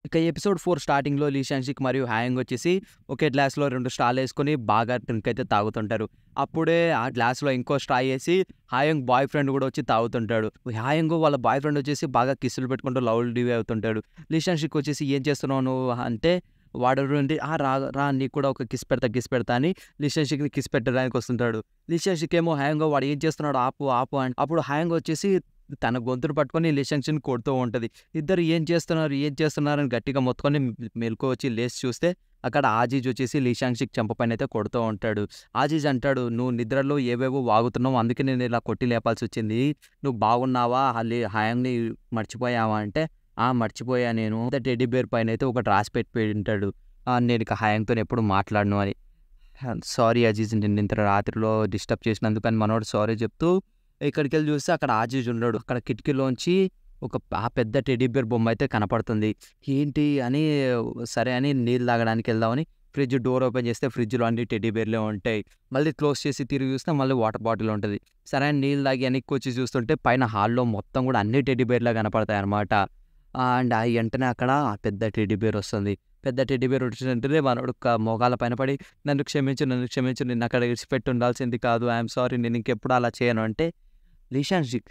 ఇక ఎపిసోడ్ 4 స్టార్టింగ్‌లో లీ షాంగ్‌షిక్ మరియు హ్యాంగ్ వచ్చేసి ఒకే గ్లాస్‌లో 2 స్ట్రాలేసుకొని బాగా డ్రింక్ అయితే తాగుతుంటారు. అప్పుడే ఆ గ్లాస్‌లో ఇంకో స్ట్రా ఏసి హాయంగ్ బాయ్ ఫ్రెండ్ గూడా వచ్చి తాగుతుంటాడు. హాయంగ్ వాళ్ళ బాయ్ ఫ్రెండ్ వచ్చేసి బాగా కిస్సులు పెట్టుకుంటూ లవ్లీ అవుతుంటాడు. లీ షాంగ్‌షిక్ వచ్చేసి "ఏం చేస్తున్నావు నువ్వు" అంటే వాడు నుండి "ఆ! రా రా నీకు కూడా ఒక కిస్ పెడతా" అని లీ షాంగ్‌షిక్‌ని కిస్ పెట్టడానికి వస్తుంటాడు. లీ షాంగ్‌షిక్ ఏమో "హ్యాంగో వాడు ఏం చేస్తున్నాడు ఆపు ఆపు" అప్పుడు హ్యాంగ్ వచ్చేసి తన గొంతును పట్టుకొని లీ షాంగ్‌షిక్‌ని కొడుతూ ఉంటది. ఇద్దరు ఏం చేస్తున్నారు? ఏం చేస్తున్నారు? అని గట్టిగా మొత్తుకొని మెలుకువ వచ్చి లేసి చూస్తే అక్కడ ఆజీజ్ వచ్చేసి లీ షాంగ్‌షిక్ చెంప పైనైతే కొడుతూ ఉంటాడు. ఆజీజ్ అంటాడు, "నువ్వు నిద్రలో ఏవేవో వాగుతున్నావు. అందుకే నేను ఇలా కొట్టి లేపాల్సొచ్చింది. నువ్వు బాగున్నావా? హాయంగ్‌ని మర్చిపోయావా?" అంటే, "ఆ! మర్చిపోయా నేను." టెడ్డీ బేర్ పైనైతే ఒకటి రాసి పెట్టి ఉంటాడు. "నేనిక హాయంగ్‌తోని ఎప్పుడు మాట్లాడను" అని. సారీ అజీజ్ నిన్ను ఇంత రాత్రిలో డిస్టర్బ్ చేసినందుకు అని మనోడు సారీ చెప్తూ ఇక్కడికెళ్ళి చూస్తే అక్కడ అజీజ్ ఉన్నాడు. అక్కడ కిటికీలోంచి పెద్ద టెడ్డీ బేర్ బొమ్మ అయితే కనపడుతుంది. ఏంటి అని సరే అని నీళ్ళు తాగడానికి వెళ్దామని ఫ్రిడ్జ్ డోర్ ఓపెన్ చేస్తే ఫ్రిడ్జ్‌లో అన్ని టెడ్డీ బేర్‌లే ఉంటాయి. మళ్ళీ క్లోజ్ చేసి తిరిగి చూస్తే మళ్ళీ వాటర్ బాటిల్ ఉంటది. సరే అని నీళ్ళు తాగి వెనక్కి వచ్చి చూస్తుంటే పైన హాల్‌లో మొత్తం కూడా అన్ని టెడ్డీ బేర్‌లే కనపడతాయన్నమాట. అండ్ ఆ వెంటనే అక్కడ ఆ పెద్ద టెడ్డీ బేర్ వస్తుంది. పెద్ద టెడ్డీ బేర్ వచ్చిన వెంటనే మనోడు మోకాళ్ళ పైన పడి నన్ను క్షమించు, నన్ను క్షమించు. నిన్నక్కడ ఇడిచిపెట్టి ఉండాల్సింది కాదు. I'm sorry. నేను ఇంకెప్పుడు అలా చేయను అంటే, లిషాన్‌షిక్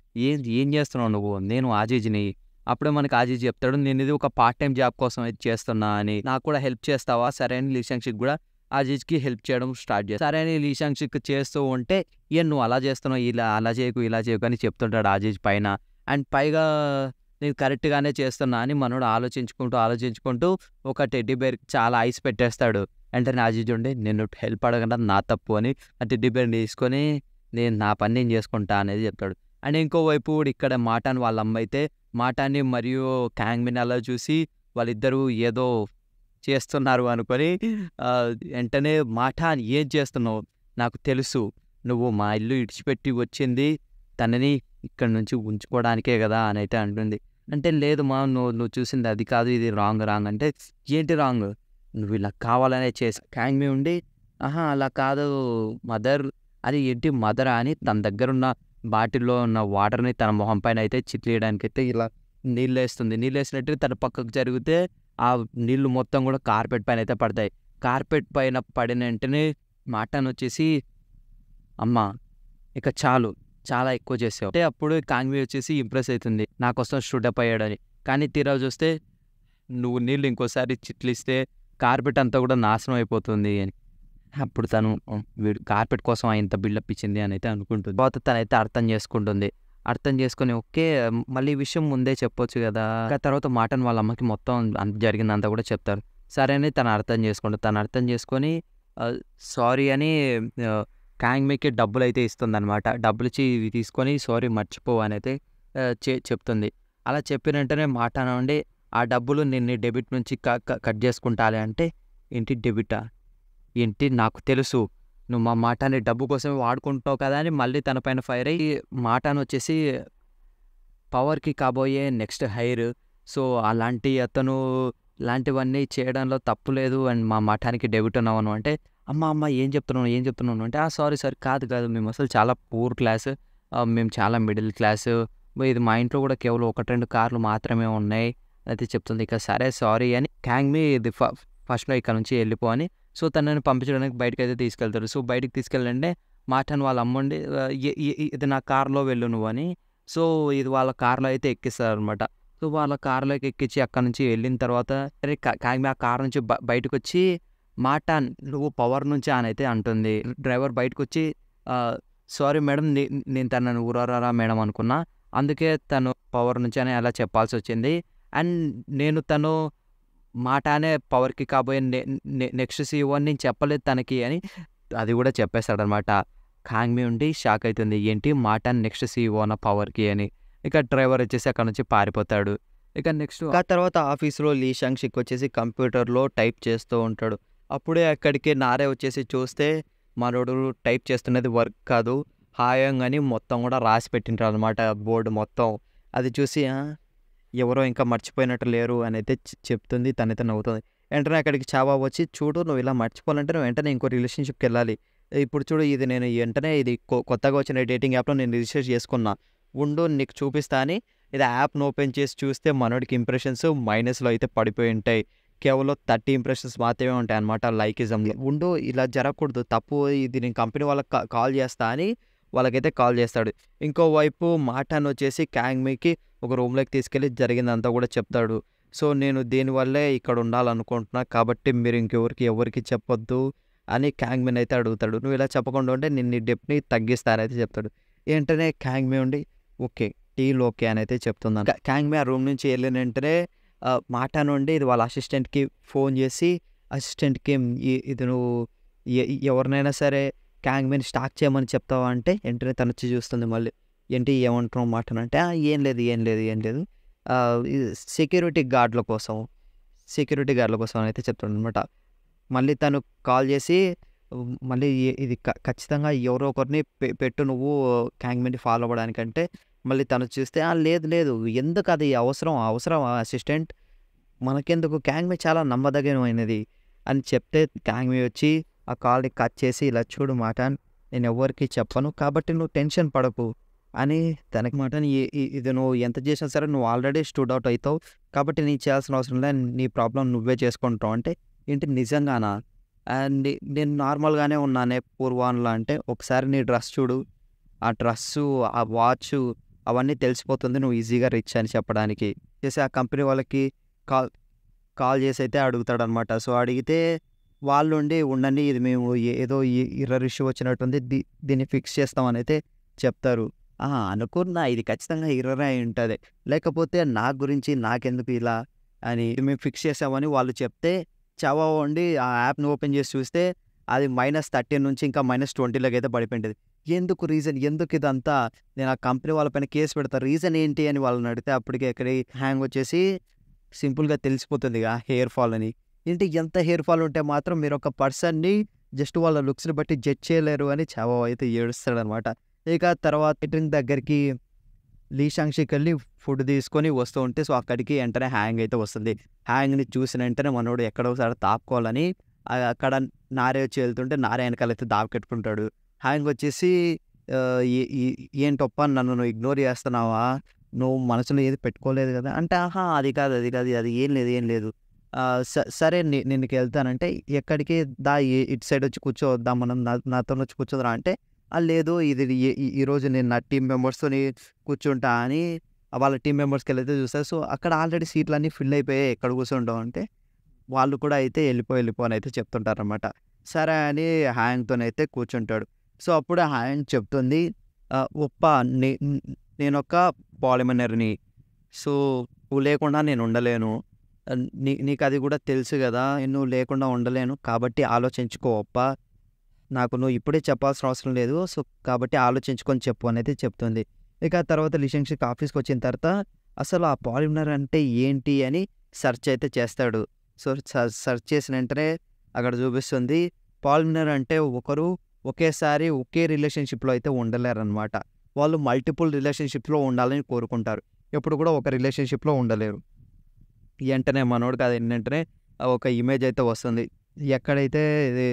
ఏం చేస్తున్నావు నువ్వు? నేను ఆజీజ్‌ని. అప్పుడే మనకి ఆజీజ్ చెప్తాడు, నేనిది ఒక పార్ట్ టైమ్ జాబ్ కోసం అయితే చేస్తున్నా అని. నాకు కూడా హెల్ప్ చేస్తావా? సరే అని లిషాన్‌షిక్ కూడా ఆజీజ్‌కి హెల్ప్ చేయడం స్టార్ట్ చేస్తాడు. సరే అని లిషాన్‌షిక్ చేస్తూ ఉంటే, "ఏం నువ్వు అలా చేస్తున్నావు, అలా చేయకు, ఇలా చేయకు" అని చెప్తుంటాడు ఆజీజ్ పైన. అండ్ పైగా నేను కరెక్ట్‌గానే చేస్తున్నా అని మనోడు ఆలోచించుకుంటూ ఒక టెడ్డీ బేర్‌కి చాలా ఐస్ పెట్టేస్తాడు. వెంటనే అజీజ్ ఉండి "నిన్ను హెల్ప్ అడగడం నా తప్పు" అని ఆ టెడ్డీ బేర్‌ని తీసుకొని నేను నా పని నేను చేసుకుంటా అనేది చెప్తాడు. అండ్ ఇంకోవైపు ఇక్కడ మాటాన్ వాళ్ళ అమ్మయితే మాటాన్ని మరియు క్యాంగ్‌మిన్ అలా చూసి వాళ్ళిద్దరూ ఏదో చేస్తున్నారు అనుకొని వెంటనే "మాటాన్ ఏం చేస్తున్నావు? నాకు తెలుసు. నువ్వు మా ఇల్లు ఇడిచిపెట్టి వచ్చింది తనని ఇక్కడి నుంచి ఉంచుకోవడానికే గదా!" అనైతే అంటుంది. అంటే "లేదు మా నువ్వు చూసింది అది కాదు. ఇది రాంగ్ అంటే" "ఏంటి రాంగ్? నువ్వు ఇలా కావాలనే చేసావు." క్యాంగ్‌మి ఉండి "ఆహా! అలా కాదు మదర్." అది ఏంటి మదరా అని తన దగ్గరున్న బాటిల్‌లో ఉన్న వాటర్‌ని తన మొహం పైన అయితే చిట్లియడానికైతే ఇలా నీళ్ళేస్తుంది. నీళ్ళేసినట్టు తన పక్కకు జరిగితే ఆ నీళ్ళు మొత్తం గూడా కార్పెట్ పైనైతే పడతాయి. కార్పెట్ పైన పడిన వెంటనే మాటానొచ్చేసి "అమ్మా! ఇక చాలు. చాలా ఎక్కువ చేసావు." అంటే అప్పుడు కాంగ్‌వి వచ్చేసి ఇంప్రెస్ అయితుంది. నా కోసం స్టూడప్ అయ్యాడని. కానీ తీరా చూస్తే "నువ్వు నీళ్ళు ఇంకోసారి చిట్లిస్తే కార్పెట్ అంతా కూడా నాశనం అయిపోతుంది" అని. అప్పుడు తను వీడు కార్పెట్ కోసం ఇంత బిల్డప్ ఇచ్చింది అనైతే అనుకుంటుంది. తర్వాత తనైతే అర్థం చేసుకుంటుంది. అర్థం చేసుకొని ఓకే. మళ్ళీ ఈ విషయం ముందే చెప్పొచ్చు గదా! తర్వాత మాటను వాళ్ళ అమ్మకి మొత్తం జరిగిందంతా కూడా చెప్తారు. సరే అని తను అర్థం చేసుకుంటుంది. తను అర్థం చేసుకొని సారీ అని కాంగ్‌మీకి డబ్బులైతే ఇస్తుందనమాట. డబ్బులిచ్చి ఇవి తీసుకొని సారీ మర్చిపో అనైతే చెప్తుంది. అలా చెప్పిన వెంటనే మాటాన నుండి ఆ డబ్బులు నేను నీ డెబిట్ నుంచి కట్ చేసుకుంటాలే అంటే, ఏంటి డెబిటా? ఏంటి నాకు తెలుసు. నువ్వు మా మాటాని డబ్బు కోసమే వాడుకుంటావు కదా! అని మళ్ళీ తన పైన ఫైర్ అయ్యి మాటానొచ్చేసి పవర్‌కి కాబోయే నెక్స్ట్ హైర్. సో, అలాంటి అతను ఇలాంటివన్నీ చేయడంలో తప్పు లేదు. అండ్ మా మఠానికి డెబ్యూట్ ఉన్నావు అంటే, అమ్మ ఏం చెప్తున్నావు అంటే, సారీ కాదు. మేము అసలు చాలా పూర్ క్లాస్. మేము చాలా మిడిల్ క్లాసు. ఇది మా ఇంట్లో కూడా కేవలం 1, 2 కార్లు మాత్రమే ఉన్నాయి అయితే చెప్తుంది. ఇక సరే సారీ అని క్యాంగ్‌మి ఇది ఫస్ట్‌లో ఇక్కడ నుంచి వెళ్ళిపో అని సో, తనని పంపించడానికి బయటకైతే తీసుకెళ్తారు. సో, బయటికి తీసుకెళ్ళంటే మాటని వాళ్ళ అమ్ముండి ఇది నా కార్‌లో వెళ్ళు నువ్వని. సో, ఇది వాళ్ళ కార్‌లో అయితే ఎక్కిస్తారనమాట. సో, వాళ్ళ కార్‌లోకి ఎక్కించి అక్కడి నుంచి వెళ్ళిన తర్వాత అరే కాగ్మి ఆ కార్ నుంచి బయటకొచ్చి మాటాన్ నువ్వు పవర్ నుంచా అనైతే అంటుంది. డ్రైవర్ బయటకొచ్చి సారీ మేడం నేను తనని ఊరరా మేడం అనుకున్నా. అందుకే తను పవర్ నుంచి అని అలా చెప్పాల్సొచ్చింది. అండ్ నేను తను మాటానే పవర్‌కి కాబోయే నెక్స్ట్ సీఈఓ అని నేను చెప్పలేదు తనకి అని అది కూడా చెప్పేస్తాడనమాట. కాంగ్‌మి ఉండి షాక్ అయితుంది. ఏంటి మాటాన్ నెక్స్ట్ సీఈఓనా పవర్‌కి అని. ఇక డ్రైవర్ వచ్చేసి అక్కడి నుంచి పారిపోతాడు. ఇక నెక్స్ట్ ఆ తర్వాత ఆఫీస్‌లో లీ షాంగ్‌షిక్ వచ్చేసి కంప్యూటర్‌లో టైప్ చేస్తూ ఉంటాడు. అప్పుడే అక్కడికి నారే వచ్చేసి చూస్తే మనోడు టైప్ చేస్తున్నది వర్క్ కాదు. హాయంగ్ అని మొత్తం కూడా రాసి పెట్టింటారనమాట బోర్డ్ మొత్తం. అది చూసి ఎవరో ఇంకా మర్చిపోయినట్టు లేరు అనైతే చెప్తుంది. తనైతే నవ్వుతుంది. వెంటనే అక్కడికి చావా వచ్చి చూడు నువ్వు ఇలా మర్చిపోవాలంటే నువ్వు వెంటనే ఇంకో రిలేషన్‌షిప్‌కెళ్ళాలి. ఇప్పుడు చూడు ఇది నేను వెంటనే ఇది కొత్తగా వచ్చిన డేటింగ్ యాప్‌లో నేను రిజిస్టర్ చేసుకున్నా. ఉండు నీకు చూపిస్తా అని ఇది యాప్‌ని ఓపెన్ చేసి చూస్తే మనోడికి ఇంప్రెషన్స్ మైనస్‌లో అయితే పడిపోయి ఉంటాయి. కేవలం 30 ఇంప్రెషన్స్ మాత్రమే ఉంటాయన్నమాట లైకిజంలో. ఉండు ఇలా జరగకూడదు తప్పు ఇది నేను కంపెనీ వాళ్ళకి కాల్ చేస్తా అని వాళ్ళకైతే కాల్ చేస్తాడు. ఇంకోవైపు మార్టాన్ వచ్చేసి క్యాంగ్‌మీకి ఒక రూమ్‌లోకి తీసుకెళ్ళి జరిగిందంతా కూడా చెప్తాడు. సో, నేను దీనివల్లే ఇక్కడ ఉండాలనుకుంటున్నా కాబట్టి మీరు ఎవరికీ చెప్పొద్దు అని క్యాంగ్‌మీని అయితే అడుగుతాడు. నువ్వు ఇలా చెప్పకుండా ఉంటే నేను నీ డెప్ట్‌ని తగ్గిస్తా అని అయితే చెప్తాడు. వెంటనే క్యాంగ్‌మీ ఉండి ఓకే. డీల్ ఓకే అని అయితే చెప్తుందన్న. క్యాంగ్‌మీ ఆ రూమ్ నుంచి వెళ్ళిన వెంటనే మార్టాన్ ఉండి ఇది వాళ్ళ అసిస్టెంట్‌కి ఫోన్ చేసి అసిస్టెంట్‌కి ఇది నువ్వు ఎవరినైనా సరే క్యాంగ్‌మీని స్టాక్ చేయమని చెప్తావా అంటే వెంటనే తనొచ్చి చూస్తుంది మళ్ళీ. ఏంటి ఏమంటున్నావు మార్టాన్ అంటే ఏం లేదు ఇది సెక్యూరిటీ గార్డ్‌ల కోసం అని అయితే చెప్తాడనమాట. మళ్ళీ తను కాల్ చేసి మళ్ళీ ఇది ఖచ్చితంగా ఎవరో ఒకరిని పెట్టు నువ్వు క్యాంగ్‌మీని ఫాలో అవ్వడానికంటే మళ్ళీ తను చూస్తే లేదు ఎందుకు అది అవసరమా అసిస్టెంట్ మనకెందుకు క్యాంగ్‌మీ చాలా నమ్మదగినమైనది అని చెప్తే క్యాంగ్‌మీ వచ్చి ఆ కాల్‌ని కట్ చేసి ఇలా చూడు మార్టాన్ నేను ఎవ్వరికీ చెప్పను కాబట్టి నువ్వు టెన్షన్ పడకు అని తనకి మార్టాన్ ఇది నువ్వు ఎంత చేసినా సరే నువ్వు ఆల్రెడీ స్టూడ్ అవుట్ అవుతావు కాబట్టి నీకు చేయాల్సిన అవసరం లేదు నీ ప్రాబ్లం నువ్వే చేసుకుంటావు అంటే ఏంటి నిజంగానా అండ్ నేను నార్మల్గానే ఉన్నానే పూర్వాన్లా అంటే ఒకసారి నీ డ్రెస్ చూడు ఆ డ్రెస్సు ఆ వాచ్ అవన్నీ తెలిసిపోతుంది నువ్వు ఈజీగా రిచ్ అని చెప్పడానికి చేసి ఆ కంపెనీ వాళ్ళకి కాల్ కాల్ చేసి అయితే అడుగుతాడనమాట. సో అడిగితే వాళ్ళు ఉండండి ఇది మేము ఏదో ఎర్రర్ ఇష్యూ వచ్చినట్టుంది దీన్ని ఫిక్స్ చేస్తామని అయితే చెప్తారు. అనుకున్నా ఇది ఖచ్చితంగా ఎర్రర్ అయి ఉంటుంది లేకపోతే నా గురించి నాకెందుకు ఇలా అని మేము ఫిక్స్ చేసామని వాళ్ళు చెప్తే చవా ఉండి ఆ యాప్ని ఓపెన్ చేసి చూస్తే అది -13 నుంచి ఇంకా -20లోకి అయితే పడిపోయింది. ఎందుకు ఇదంతా నేను ఆ కంపెనీ వాళ్ళపైన కేసు పెడతా రీజన్ ఏంటి అని వాళ్ళని అడిగితే అప్పటికే ఎక్కడ హ్యాంగ్ వచ్చేసి సింపుల్గా తెలిసిపోతుంది హెయిర్ ఫాల్ అని. ఏంటి ఎంత హెయిర్ ఫాల్ ఉంటే మాత్రం మీరు ఒక పర్సన్ని జస్ట్ వాళ్ళ లుక్స్ని బట్టి జడ్జ్ చేయలేరు అని చావా అయితే ఏడుస్తాడనమాట. ఇక తర్వాత కేటరింగ్ దగ్గరికి లీ షాంగ్‌షీకి వెళ్ళి ఫుడ్ తీసుకొని వస్తూ ఉంటే సో అక్కడికి వెంటనే హ్యాంగ్ అయితే వస్తుంది. హ్యాంగ్‌ని చూసిన వెంటనే మనోడు ఎక్కడోసారి తాపుకోవాలని అక్కడ నారే వచ్చి వెళ్తుంటే నారే వెనకాలైతే దాపెట్టుకుంటాడు. హ్యాంగ్ వచ్చేసి ఏంటప్ప నన్ను నువ్వు ఇగ్నోర్ చేస్తున్నావా నువ్వు మనసులో ఏది పెట్టుకోలేదు కదా అంటే అది కాదు అది ఏం లేదు సరే నేను వెళ్తానంటే ఎక్కడికి ఇటు సైడ్ వచ్చి కూర్చోవద్దా మనం నాతో వచ్చి కూర్చోదురా అంటే లేదు ఇది ఈరోజు నేను నా టీం మెంబర్స్‌తోని కూర్చుంటా అని వాళ్ళ టీం మెంబర్స్‌కి వెళ్ళైతే చూస్తారు. సో అక్కడ ఆల్రెడీ సీట్లన్నీ ఫిల్ అయిపోయాయి ఎక్కడ కూర్చుంటాం అంటే వాళ్ళు కూడా అయితే వెళ్ళిపో అని అయితే చెప్తుంటారనమాట. సరే అని హ్యాంగ్‌తోనైతే కూర్చుంటాడు. సో అప్పుడు హ్యాంగ్ చెప్తుంది ఒప్ప నేనొక పాలిమనర్‌ని సో నువ్వు లేకుండా నేను ఉండలేను. నీకు అది కూడా తెలుసు కదా నువ్వు లేకుండా ఉండలేను కాబట్టి ఆలోచించుకో ఒప్ప నువ్వు ఇప్పుడే చెప్పాల్సిన అవసరం లేదు సో కాబట్టి ఆలోచించుకొని చెప్పు అనేది చెప్తుంది. ఇక తర్వాత లీ షాంగ్‌షీ ఆఫీస్కి వచ్చిన తర్వాత అసలు ఆ పాలిమర్ అంటే ఏంటి అని సెర్చ్ అయితే చేస్తాడు. సో సెర్చ్ చేసిన వెంటనే అక్కడ చూపిస్తుంది పాలిమర్ అంటే ఒకరు ఒకేసారి ఒకే రిలేషన్షిప్లో అయితే ఉండలేరన్నమాట. వాళ్ళు మల్టిపుల్ రిలేషన్షిప్లో ఉండాలని కోరుకుంటారు ఎప్పుడు కూడా ఒక రిలేషన్షిప్లో ఉండలేరు. వెంటనే మనోడికి అది వెంటనే ఒక ఇమేజ్ అయితే వస్తుంది. ఎక్కడైతే ఇది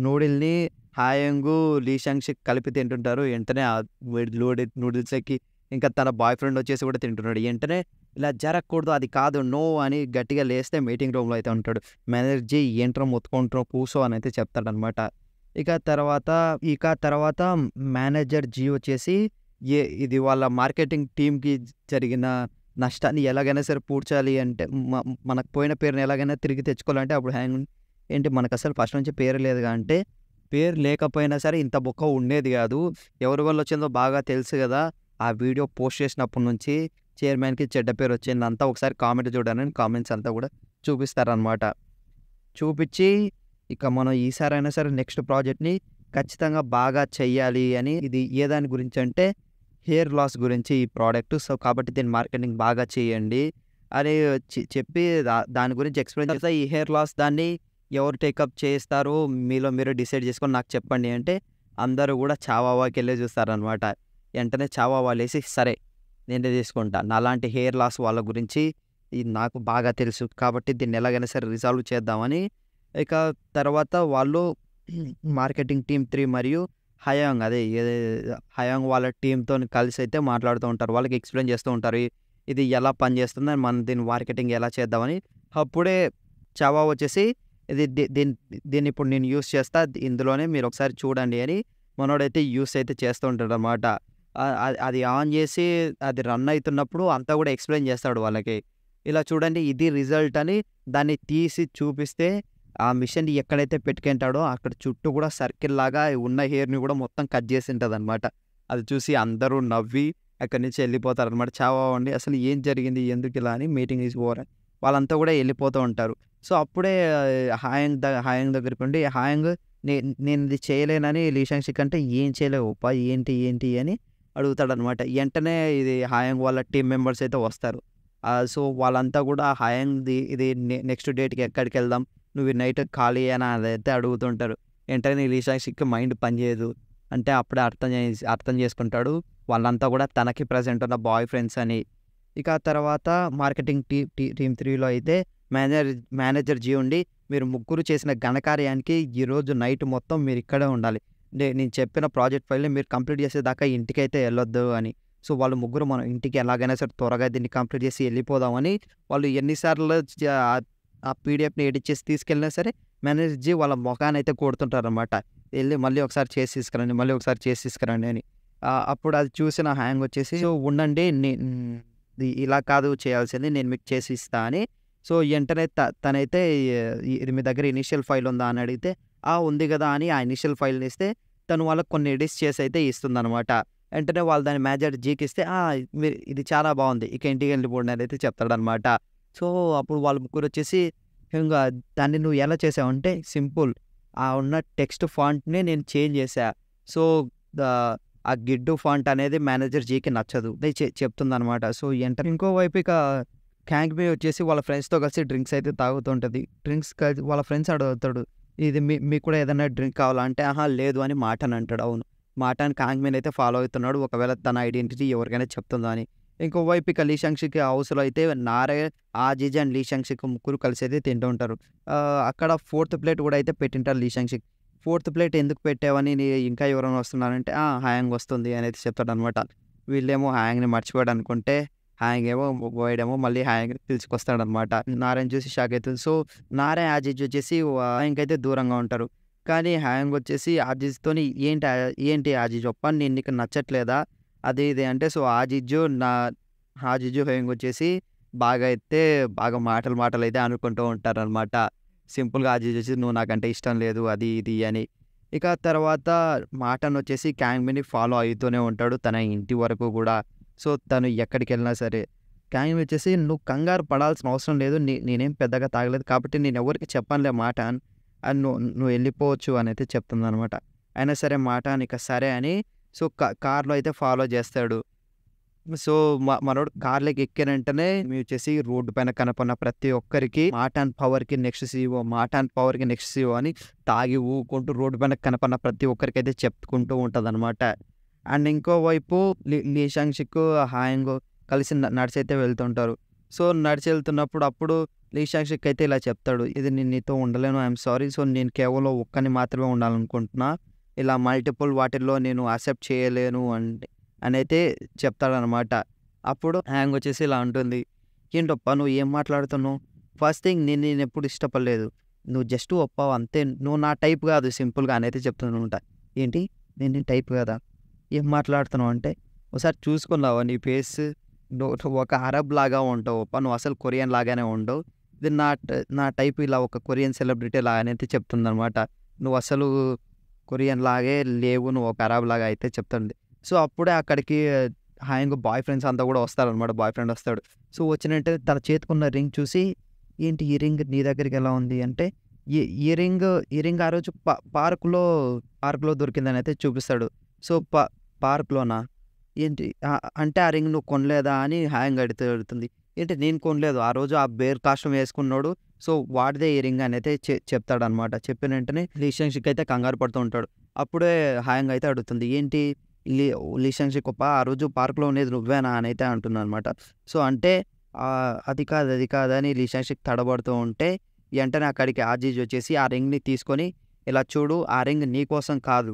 నూడిల్ని హాయంగు లీ షాంగ్‌షీ కలిపి తింటుంటారు. వెంటనే నూడిల్స్‌కి ఇంకా తన బాయ్ ఫ్రెండ్ వచ్చేసి కూడా తింటున్నాడు. వెంటనే ఇలా జరగకూడదు అది కాదు నో అని గట్టిగా లేస్తే మీటింగ్ రూమ్లో అయితే ఉంటాడు. మేనేజర్ ఏంట్రా మొత్తుకుంటారో కూసో అని అయితే చెప్తాడనమాట. ఇక తర్వాత మేనేజర్ జీ వచ్చేసి ఇది వాళ్ళ మార్కెటింగ్ టీమ్కి జరిగిన నష్టాన్ని ఎలాగైనా సరే పూడ్చాలి అంటే మనకు పోయిన పేరుని ఎలాగైనా తిరిగి తెచ్చుకోవాలంటే అప్పుడు హ్యాంగ్ ఏంటి మనకు అసలు ఫస్ట్ నుంచి పేరు లేదుగా అంటే పేరు లేకపోయినా సరే ఇంత బొక్క ఉండేది కాదు ఎవరి వల్ల వచ్చిందో బాగా తెలుసు కదా ఆ వీడియో పోస్ట్ చేసినప్పటి నుంచి చైర్మన్కి చెడ్డ పేరు వచ్చింది అంతా ఒకసారి కామెంట్ చూడాలని కామెంట్స్ అంతా కూడా చూపిస్తారనమాట. చూపించి ఇక మనం ఈసారైనా సరే నెక్స్ట్ ప్రాజెక్ట్ని ఖచ్చితంగా బాగా చెయ్యాలి అని ఇది ఏ దాని గురించి అంటే హెయిర్ లాస్ గురించి ఈ ప్రోడక్ట్ సో కాబట్టి దీని మార్కెటింగ్ బాగా చేయండి అని చెప్పి దాని గురించి ఎక్స్ప్లెయిన్ చేస్తా. ఈ హెయిర్ లాస్ దాన్ని ఎవరు టేకప్ చేస్తారో మీలో మీరు డిసైడ్ చేసుకొని నాకు చెప్పండి అంటే అందరూ కూడా చావావాకి వెళ్ళి చూస్తారనమాట. వెంటనే చావావా లేసి సరే నేనే తీసుకుంటా నాలాంటి హెయిర్ లాస్ వాళ్ళ గురించి ఇది నాకు బాగా తెలుసు కాబట్టి దీన్ని ఎలాగైనా సరే రిజాల్వ్ చేద్దామని ఇక తర్వాత వాళ్ళు మార్కెటింగ్ టీమ్ 3 మరియు హయాంగ్ వాళ్ళ టీంతో కలిసి అయితే మాట్లాడుతూ ఉంటారు. వాళ్ళకి ఎక్స్ప్లెయిన్ చేస్తూ ఉంటారు ఇది ఎలా పనిచేస్తుంది, మనం దీని మార్కెటింగ్ ఎలా చేద్దామని. అప్పుడే చావా వచ్చేసి ఇది దీన్ని ఇప్పుడు నేను యూజ్ చేస్తా, ఇందులోనే మీరు ఒకసారి చూడండి అని మనోడైతే యూస్ అయితే చేస్తూ ఉంటాడనమాట. అది ఆన్ చేసి అది రన్ అవుతున్నప్పుడు అంతా కూడా ఎక్స్ప్లెయిన్ చేస్తాడు వాళ్ళకి. ఇలా చూడండి ఇది రిజల్ట్ అని దాన్ని తీసి చూపిస్తే ఆ మిషన్‌ని ఎక్కడైతే పెట్టుకుంటాడో అక్కడ చుట్టూ కూడా సర్కిల్ లాగా ఉన్న హెయిర్‌ని కూడా మొత్తం కట్ చేసి ఉంటదనమాట. అది చూసి అందరూ నవ్వి అక్కడి నుంచి వెళ్ళిపోతారనమాట. చావా అండి అసలు ఏం జరిగింది? ఎందుకు ఇలా అని మీటింగ్ ఈజ్ ఓవర్ వాళ్ళంతా కూడా వెళ్ళిపోతూ ఉంటారు. సో, అప్పుడే హాయాంగ్ దగ్గరికి ఉండి హాయాంగ్ నేను ఇది చేయలేనని లీ షాంగ్ అంటే ఏం చేయలేవు అబ్బా! ఏంటి ఏంటి అని అడుగుతాడనమాట. వెంటనే ఇది హాయాంగ్ వాళ్ళ టీమ్ మెంబర్స్ అయితే వస్తారు. సో, వాళ్ళంతా కూడా హాయాంగ్‌ది ఇది నెక్స్ట్ డేట్‌కి ఎక్కడికెళ్దాం? నువ్వు ఈ నైట్ ఖాళీయేనా అదైతే అడుగుతుంటారు. వెంటనే లీ షాంగ్ మైండ్ పనిచేయదు. అంటే అప్పుడే అర్థం చేసుకుంటాడు. వాళ్ళంతా కూడా తనకి ప్రెజెంట్ ఉన్న బాయ్ ఫ్రెండ్స్ అని. ఇక ఆ తర్వాత మార్కెటింగ్ టీమ్ 3లో అయితే మేనేజర్ జీ ఉండి మీరు ముగ్గురు చేసిన ఘనకార్యానికి ఈరోజు నైట్ మొత్తం మీరు ఇక్కడే ఉండాలి. నేను చెప్పిన ప్రాజెక్ట్ ఫైల్‌ని మీరు కంప్లీట్ చేసేదాకా ఇంటికైతే వెళ్ళొద్దు అని. సో, వాళ్ళు ముగ్గురు మనం ఇంటికి ఎలాగైనా సరే త్వరగా దీన్ని కంప్లీట్ చేసి వెళ్ళిపోదామని వాళ్ళు ఎన్నిసార్లు ఆ పీడిఎఫ్‌ని ఎడిట్ చేసి తీసుకెళ్ళినా సరే మేనేజర్ జీ వాళ్ళ మొఖానైతే కొడుతుంటారనమాట. వెళ్ళి మళ్ళీ ఒకసారి చేసి తీసుకురండి, మళ్ళీ ఒకసారి చేసి తీసుకురండి అని. అప్పుడు అది చూసిన హ్యాంగ్ వచ్చేసి సో, ఉండండి ఇలా కాదు చేయాల్సింది, నేను మీకు చేసి ఇస్తా అని. సో, వెంటనే తనైతే ఇది మీ దగ్గర ఇనీషియల్ ఫైల్ ఉందా అని అడిగితే, ఉంది కదా అని ఆ ఇనీషియల్ ఫైల్‌ని ఇస్తే తను వాళ్ళకి కొన్ని ఎడిట్స్ చేసి అయితే ఇస్తుందనమాట. వెంటనే వాళ్ళు దాన్ని మేనేజర్ జీకి ఇస్తే, మీరు ఇది చాలా బాగుంది, ఇక ఇంటికి వెళ్ళిపోండి అని అయితే చెప్తాడనమాట. సో, అప్పుడు వాళ్ళ ముగ్గురు వచ్చేసి ఇంగా దాన్ని నువ్వు ఎలా చేసావంటే సింపుల్ ఉన్న టెక్స్ట్ ఫాంట్‌ని నేను చేంజ్ చేశా. సో, ఆ గిడ్డు ఫాంట్ అనేది మేనేజర్ జీకి నచ్చదు చెప్తుందనమాట. సో, ఇంకోవైపు ఇక క్యాంగ్‌బే వచ్చేసి వాళ్ళ ఫ్రెండ్స్‌తో కలిసి డ్రింక్స్ అయితే తాగుతుంటది. డ్రింక్స్ వాళ్ళ ఫ్రెండ్స్ అడుగుతాడు, ఇది మీకు కూడా ఏదైనా డ్రింక్ కావాలా అంటే, లేదు అని మాటన్ అంటాడు. అవును, మాటన్ కాంగ్‌బేని అయితే ఫాలో అవుతున్నాడు. ఒకవేళ తన ఐడెంటిటీ ఎవరికైనా చెప్తుందా అని. ఇంకోవైపు ఇక లీ షాంగ్ హౌస్‌లో అయితే నారే, ఆజీజ్ అండ్ లీ షాంగ్ ముగ్గురు కలిసి అయితే తింటూ ఉంటారు. అక్కడ ఫోర్త్ ప్లేట్ కూడా అయితే పెట్టింటారు లీ షాంగ్. ఫోర్త్ ప్లేట్ ఎందుకు పెట్టావని ఇంకా ఎవరైనా వస్తున్నారంటే, హాయాంగ్ వస్తుంది అని అయితే చెప్తాడనమాట. వీళ్ళేమో హాయాంగ్‌ని మర్చిపోయాడు అనుకుంటే వాడేమో మళ్ళీ హాయాంగ్‌ని పిలుచుకొస్తాడనమాట. నారాయణ చూసి షాక్ అవుతుంది. సో, నారే, ఆజీజ్ వచ్చేసి హాయాంగ్‌కి అయితే దూరంగా ఉంటారు. కానీ హాయాంగ్ వచ్చేసి ఆజీజ్‌తోని ఏంటి ఆజీజ్ నేను నీకు నచ్చట్లేదా? అది ఇది అంటే, సో, ఆజీజు హాయాంగ్ వచ్చేసి బాగా మాటలు అయితే అనుకుంటూ ఉంటారనమాట. సింపుల్‌గా ఆజీజ్ వచ్చి నువ్వు నాకంటే ఇష్టం లేదు అది ఇది అని. ఇక తర్వాత మాటన్ వచ్చేసి క్యాంగ్‌బేని ఫాలో అవుతూనే ఉంటాడు తన ఇంటి వరకు కూడా. సో, తను ఎక్కడికెళ్ళినా సరే క్యాంగ్‌బే వచ్చేసి నువ్వు కంగారు పడాల్సిన అవసరం లేదు, నేనేం పెద్దగా తాగలేదు కాబట్టి నేను ఎవరికీ చెప్పనులే మాటన్, అని నువ్వు వెళ్ళిపోవచ్చు అని అయితే చెప్తుందనమాట. అయినా సరే మాటన్ ఇక సరే అని సో, కార్‌లో అయితే ఫాలో చేస్తాడు. సో, మనోడు కార్‌లోకి ఎక్కిన వెంటనే వచ్చేసి రోడ్డు పైన కనపడిన ప్రతి ఒక్కరికి మాటాన్ పవర్‌కి నెక్స్ట్ సీఈఓ అని తాగి ఊకుంటూ రోడ్డు పైన కనపడిన ప్రతి ఒక్కరికైతే చెప్పుకుంటూ ఉంటదనమాట. అండ్ ఇంకోవైపు లీ షాంగ్ హాయాంగ్ కలిసి నడిచైతే వెళ్తుంటారు. సో, నడిచి వెళ్తున్నప్పుడు అప్పుడు లీ షాంగ్ అయితే ఇలా చెప్తాడు, ఇది నేను నీతో ఉండలేను, ఐఎమ్ సారీ. సో, నేను కేవలం ఒక్కని మాత్రమే ఉండాలనుకుంటున్నా, ఇలా మల్టిపుల్ వాటిల్లో నేను యాక్సెప్ట్ చేయలేను అని అయితే చెప్తాడనమాట. అప్పుడు హ్యాంగ్ వచ్చేసి ఇలా ఉంటుంది, ఏంటప్పా నువ్వు ఏం మాట్లాడుతున్నావు? ఫస్ట్ థింగ్ నేను ఎప్పుడు ఇష్టపడలేదు, నువ్వు జస్ట్ ఒప్పావు అంతే, నువ్వు నా టైప్ కాదు సింపుల్గా అని అయితే చెప్తుందనమాట. ఏంటి నేను నీ టైప్ కదా? ఏం మాట్లాడుతున్నావు అంటే, ఒకసారి చూసుకున్నావా నీ ఫేస్, నువ్వు ఒక అరబ్ లాగా ఉంటావు అప్ప, నువ్వు అసలు కొరియన్ లాగానే ఉండవు, ఇది నా టైప్ ఇలా ఒక కొరియన్ సెలబ్రిటీ లాగానే అయితే చెప్తుందనమాట. నువ్వు అసలు కొరియన్ లాగే లేవు, నువ్వు ఒక అరబ్ లాగా అయితే చెప్తుంది. సో, అప్పుడే అక్కడికి హాయాంగ్ బాయ్ ఫ్రెండ్స్ అంతా కూడా వస్తారనమాట. బాయ్ ఫ్రెండ్ వస్తాడు. సో, వచ్చినంటే తన చేతికున్న రింగ్ చూసి, ఏంటి ఈ రింగ్ నీ దగ్గరికి ఎలా ఉంది అంటే, ఈ రింగ్ ఆ రోజు పార్కులో దొరికిందని అయితే చూపిస్తాడు. సో, పార్క్‌లోనా ఏంటి అంటే ఆ రింగ్ నువ్వు కొనలేదా అని హాయాంగ్ అడుగుతుంది. ఏంటి నేను కొనలేదు, ఆ రోజు ఆ బేర్ కాస్ట్యూమ్ వేసుకున్నాడు, సో, వాడిదే ఈ రింగ్ అని అయితే చెప్తాడనమాట. చెప్పిన వెంటనే లీ షాంగ్ అయితే కంగారు పడుతూ ఉంటాడు. అప్పుడే హాయాంగ్ అయితే అడుగుతుంది, ఏంటి లీ షాంగ్ ఆ రోజు పార్క్‌లో ఉండేది నువ్వేనా అని అయితే అంటుందనమాట. సో, అంటే అది కాదు అని లీ షాంగ్ తడబడుతూ ఉంటే వెంటనే అక్కడికి ఆజీజ్ వచ్చేసి ఆ రింగ్‌ని తీసుకొని, ఇలా చూడు ఆ రింగ్ నీ కోసం కాదు,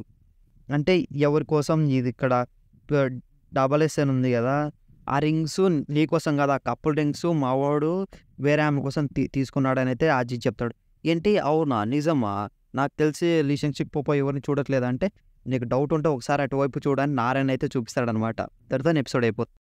అంటే ఎవరి కోసం, ఇది ఇక్కడ SSN ఉంది కదా, ఆ రింగ్స్ నీకోసం కాదు, ఆ కపుల్ రింగ్స్ మావాడు వేరే ఆమె కోసం తీసుకున్నాడని అయితే అజిత్ చెప్తాడు. ఏంటి అవునా నిజమా? నాకు తెలిసి రిలేషన్‌షిప్ పోపో ఎవరిని చూడట్లేదు అంటే, నీకు డౌట్ ఉంటే ఒకసారి అటువైపు చూడని నారాయణ అయితే చూపిస్తాడనమాట. దానితోని ఎపిసోడ్ అయిపోతుంది.